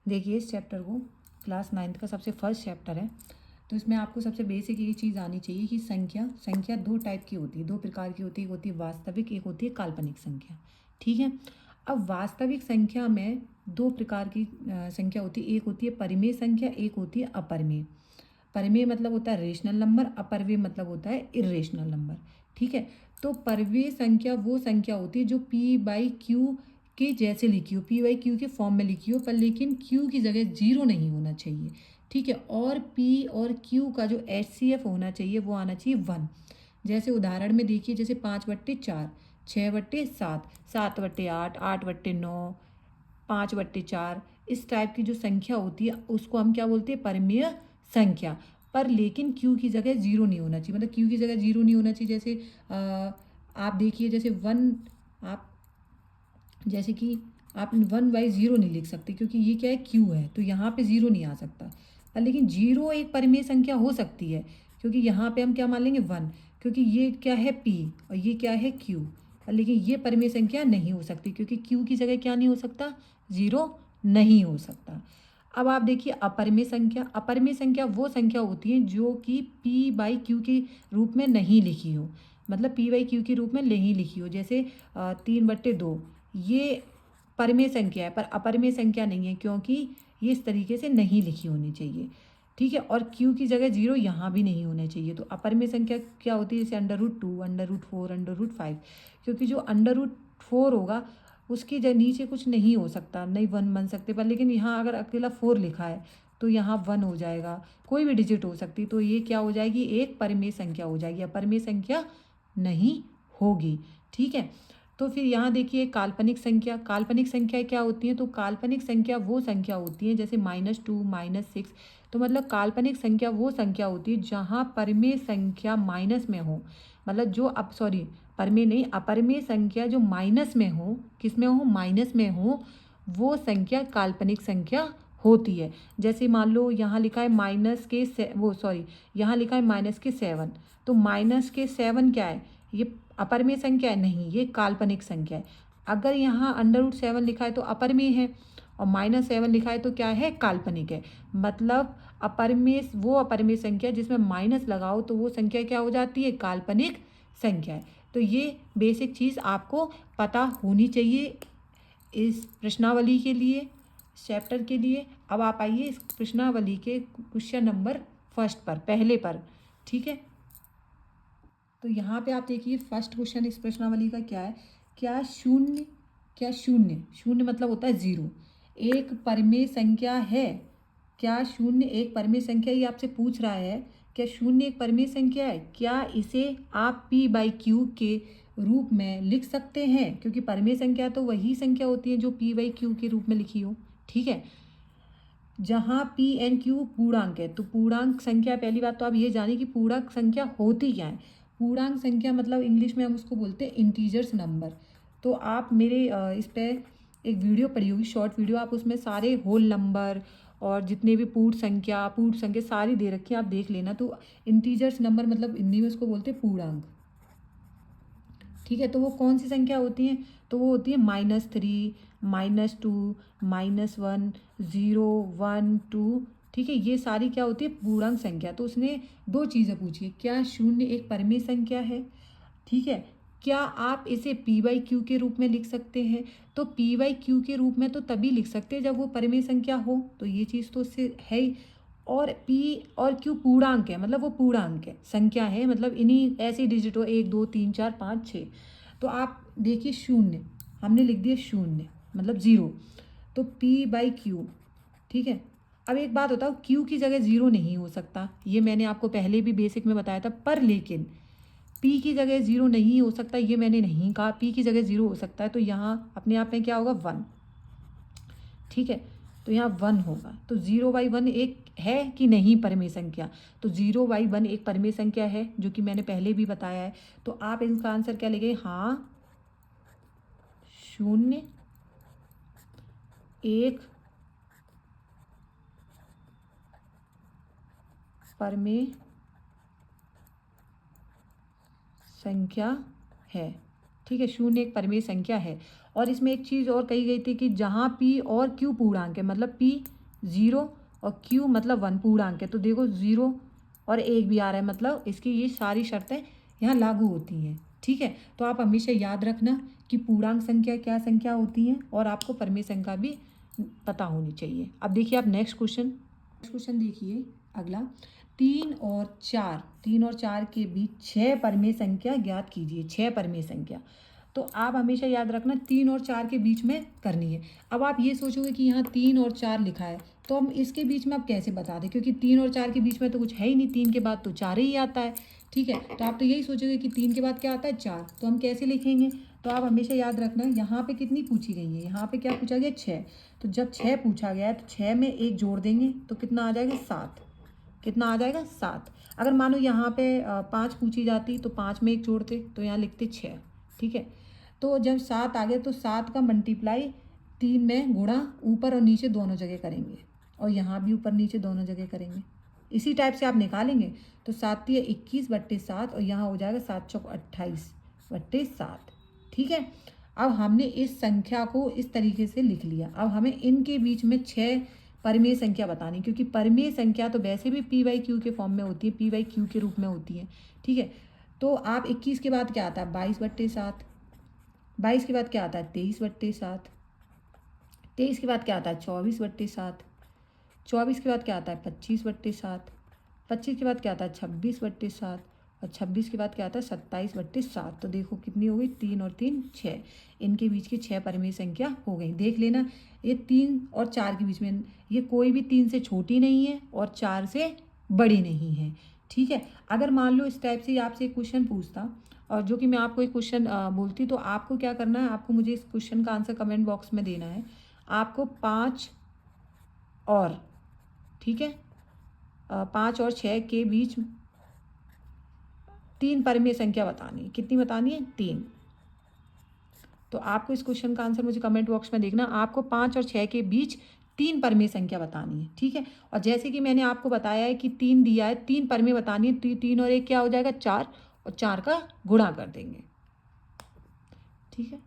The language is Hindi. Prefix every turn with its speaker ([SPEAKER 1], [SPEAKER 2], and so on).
[SPEAKER 1] देखिए इस चैप्टर को क्लास 9th का सबसे फर्स्ट चैप्टर है। तो इसमें आपको सबसे बेसिक ये चीज़ आनी चाहिए कि संख्या दो टाइप की होती है, दो प्रकार की होती है। एक होती है वास्तविक, एक होती है काल्पनिक संख्या। ठीक है। अब वास्तविक संख्या में दो प्रकार की संख्या होती है। एक होती है परिमेय संख्या, एक होती है अपरिमेय। परिमेय मतलब होता है रेशनल नंबर, अपरिमेय मतलब होता है इरेशनल नंबर। ठीक है। तो परिमेय संख्या वो संख्या होती है जो पी बाई क्यू के जैसे लिखी हो, पी बाई क्यू के फॉर्म में लिखी हो, पर लेकिन क्यू की जगह जीरो नहीं होना चाहिए। ठीक है। और पी और क्यू का जो HCF होना चाहिए वो आना चाहिए 1। जैसे उदाहरण में देखिए, जैसे 5/4, 6/7, 7/8, 8/9, 5/4, इस टाइप की जो संख्या होती है उसको हम क्या बोलते हैं, परिमेय संख्या। पर लेकिन क्यू की जगह जीरो नहीं होना चाहिए, मतलब क्यू की जगह जीरो नहीं होना चाहिए। जैसे आप देखिए, जैसे वन, आप जैसे कि आप 1/0 नहीं लिख सकते क्योंकि ये क्या है, क्यू है, तो यहाँ पे ज़ीरो नहीं आ सकता। पर लेकिन जीरो एक परिमेय संख्या हो सकती है, क्योंकि यहाँ पे हम क्या मान लेंगे, 1, क्योंकि ये क्या है, पी, और ये क्या है, क्यू। पर लेकिन ये परिमेय संख्या नहीं हो सकती क्योंकि क्यू की जगह क्या नहीं हो सकता, ज़ीरो नहीं हो सकता। अब आप देखिए अपरिमेय संख्या। अपरिमेय संख्या वो संख्या होती है जो कि पी बाई क्यू के रूप में नहीं लिखी हो, मतलब पी बाई क्यू के रूप में नहीं लिखी हो। जैसे 3/2, ये परिमेय संख्या है पर अपरिमेय संख्या नहीं है, क्योंकि ये इस तरीके से नहीं लिखी होनी चाहिए। ठीक है। और क्यू की जगह जीरो यहाँ भी नहीं होने चाहिए। तो अपरिमेय संख्या क्या होती है, जैसे √2, √4, √5, क्योंकि जो √4 होगा उसकी नीचे कुछ नहीं हो सकता, नहीं 1 बन सकते। पर लेकिन यहाँ अगर अकेला 4 लिखा है तो यहाँ 1 हो जाएगा, कोई भी डिजिट हो सकती, तो ये क्या हो जाएगी, एक परिमेय संख्या हो जाएगी, अपरिमेय संख्या नहीं होगी। ठीक है। तो फिर यहाँ देखिए काल्पनिक संख्या। काल्पनिक संख्या क्या होती है, तो काल्पनिक संख्या वो संख्या होती है जैसे -2, -6। तो मतलब काल्पनिक संख्या वो संख्या होती है जहाँ परिमेय संख्या माइनस में हो, मतलब जो अब सॉरी परिमेय नहीं, अपरिमेय संख्या जो माइनस में हो, किस में हो, माइनस में हो, वो संख्या काल्पनिक संख्या होती है। जैसे मान लो यहाँ लिखा है यहाँ लिखा है -7। तो -7 क्या है, ये अपरिमेय संख्या है, नहीं, ये काल्पनिक संख्या है। अगर यहाँ √7 लिखा है तो अपरिमेय है, और -7 लिखा है तो क्या है, काल्पनिक है। मतलब वो अपरिमेय संख्या जिसमें माइनस लगाओ तो वो संख्या क्या हो जाती है, काल्पनिक संख्या है। तो ये बेसिक चीज़ आपको पता होनी चाहिए इस प्रश्नावली के लिए, चैप्टर के लिए। अब आप आइए इस प्रश्नावली के क्वेश्चन नंबर फर्स्ट पर, पहले पर। ठीक है। तो यहाँ पे आप देखिए फर्स्ट क्वेश्चन इस प्रश्नावली का क्या है, क्या शून्य, शून्य मतलब होता है जीरो, एक परिमेय संख्या है। क्या शून्य एक परिमेय संख्या, ये आपसे पूछ रहा है, क्या शून्य एक परिमेय संख्या है, क्या इसे आप पी बाई क्यू के रूप में लिख सकते हैं, क्योंकि परिमेय संख्या तो वही संख्या होती है जो पी बाई क्यू के रूप में लिखी हो। ठीक है। जहाँ पी एन क्यू पूर्णांक है, तो पूर्णांक संख्या, पहली बात तो आप ये जानिए कि पूर्णांक संख्या होती क्या है। पूर्णांक संख्या मतलब इंग्लिश में हम उसको बोलते हैं इंटीजर्स नंबर। तो आप मेरे इस पर एक वीडियो पड़ी होगी, शॉर्ट वीडियो, आप उसमें सारे होल नंबर और जितने भी पूर्ण संख्या सारी दे रखी है, आप देख लेना। तो इंटीजर्स नंबर मतलब हिंदी में उसको बोलते हैं पूर्णांक। ठीक है। तो वो कौन सी संख्या होती हैं, तो वो होती है -3, -2, -1, 0, 1, 2। ठीक है। ये सारी क्या होती है, पूर्णांक संख्या। तो उसने दो चीज़ें पूछी है, क्या शून्य एक परिमेय संख्या है, ठीक है, क्या आप इसे पी बाई क्यू के रूप में लिख सकते हैं। तो पी बाई क्यू के रूप में तो तभी लिख सकते हैं जब वो परिमेय संख्या हो, तो ये चीज़ तो उससे है ही। और पी और क्यू पूर्णांक है, मतलब वो पूर्णांक है, संख्या है, मतलब इन्हीं ऐसे डिजिट हो, 1, 2, 3, 4, 5, 6। तो आप देखिए शून्य, हमने लिख दिया शून्य मतलब ज़ीरो, तो पी बाई क्यू। ठीक है। अब एक बात बताओ, क्यू की जगह ज़ीरो नहीं हो सकता, ये मैंने आपको पहले भी बेसिक में बताया था। पर लेकिन पी की जगह ज़ीरो नहीं हो सकता, ये मैंने नहीं कहा, पी की जगह ज़ीरो हो सकता है। तो यहाँ अपने आप में क्या होगा, 1। ठीक है। तो यहाँ 1 होगा। तो 0/1 एक है कि नहीं परिमेय संख्या, तो 0/1 एक परिमेय संख्या है, जो कि मैंने पहले भी बताया है। तो आप इसका आंसर क्या लिखेंगे, हाँ, शून्य एक परिमेय संख्या है। ठीक है, शून्य एक परिमेय संख्या है। और इसमें एक चीज़ और कही गई थी कि जहाँ पी और क्यू पूर्णांक है, मतलब पी 0 और क्यू मतलब 1 पूर्णांक है, तो देखो 0 और 1 भी आ रहा है, मतलब इसकी ये सारी शर्तें यहाँ लागू होती हैं। ठीक है, तो आप हमेशा याद रखना कि पूर्णांक संख्या क्या संख्या होती हैं और आपको परिमेय संख्या भी पता होनी चाहिए। अब देखिए आप नेक्स्ट क्वेश्चन देखिए अगला, 3 और 4 के बीच 6 परिमेय संख्या ज्ञात कीजिए। 6 परिमेय संख्या, तो आप हमेशा याद रखना 3 और 4 के बीच में करनी है। अब आप ये सोचोगे कि यहाँ 3 और 4 लिखा है, तो हम इसके बीच में आप कैसे बता दें, क्योंकि 3 और 4 के बीच में तो कुछ है ही नहीं, 3 के बाद तो 4 ही आता है। ठीक है, तो आप तो यही सोचोगे कि 3 के बाद क्या आता है 4, तो हम कैसे लिखेंगे। तो आप हमेशा याद रखना यहाँ पे कितनी पूछी गई है, यहाँ पे क्या पूछा गया 6, तो जब 6 पूछा गया है तो 6 में 1 जोड़ देंगे तो कितना आ जाएगा 7। कितना आ जाएगा 7। अगर मानो यहाँ पे 5 पूछी जाती तो 5 में 1 जोड़ते तो यहाँ लिखते 6। ठीक है, तो जब 7 आ गए तो 7 का मल्टीप्लाई 3 में गुणा ऊपर और नीचे दोनों जगह करेंगे, और यहाँ भी ऊपर नीचे दोनों जगह करेंगे। इसी टाइप से आप निकालेंगे तो 7 या 21/7 और यहाँ हो जाएगा 7 चौक 28/7। ठीक है, अब हमने इस संख्या को इस तरीके से लिख लिया। अब हमें इनके बीच में 6 परिमेय संख्या बतानी, क्योंकि परिमेय संख्या तो वैसे भी p/q के फॉर्म में होती है, p/q के रूप में होती है। ठीक है, तो आप 21 के बाद क्या आता है 22/7, 22 के बाद क्या आता है 23/7, 23 के बाद क्या आता है 24/7, 24 के बाद क्या आता है 25/7, 25 के बाद क्या आता है 26/7, और 26 के बाद क्या आता है 27/7। तो देखो कितनी हो गई, 3 और 3 6, इनके बीच की 6 परिमेय संख्या हो गई। देख लेना, ये 3 और 4 के बीच में ये कोई भी 3 से छोटी नहीं है और 4 से बड़ी नहीं है। ठीक है, अगर मान लो इस टाइप से आपसे एक क्वेश्चन पूछता और जो कि मैं आपको एक क्वेश्चन बोलती, तो आपको क्या करना है, आपको मुझे इस क्वेश्चन का आंसर कमेंट बॉक्स में देना है। आपको 5 और, ठीक है, 5 और 6 के बीच 3 परिमेय संख्या बतानी है। कितनी बतानी है 3। तो आपको इस क्वेश्चन का आंसर मुझे कमेंट बॉक्स में देखना। आपको 5 और 6 के बीच 3 परिमेय संख्या बतानी है। ठीक है, और जैसे कि मैंने आपको बताया है कि 3 दिया है, 3 परिमेय बतानी है, तो 3 और 1 क्या हो जाएगा 4, और 4 का गुणा कर देंगे। ठीक है।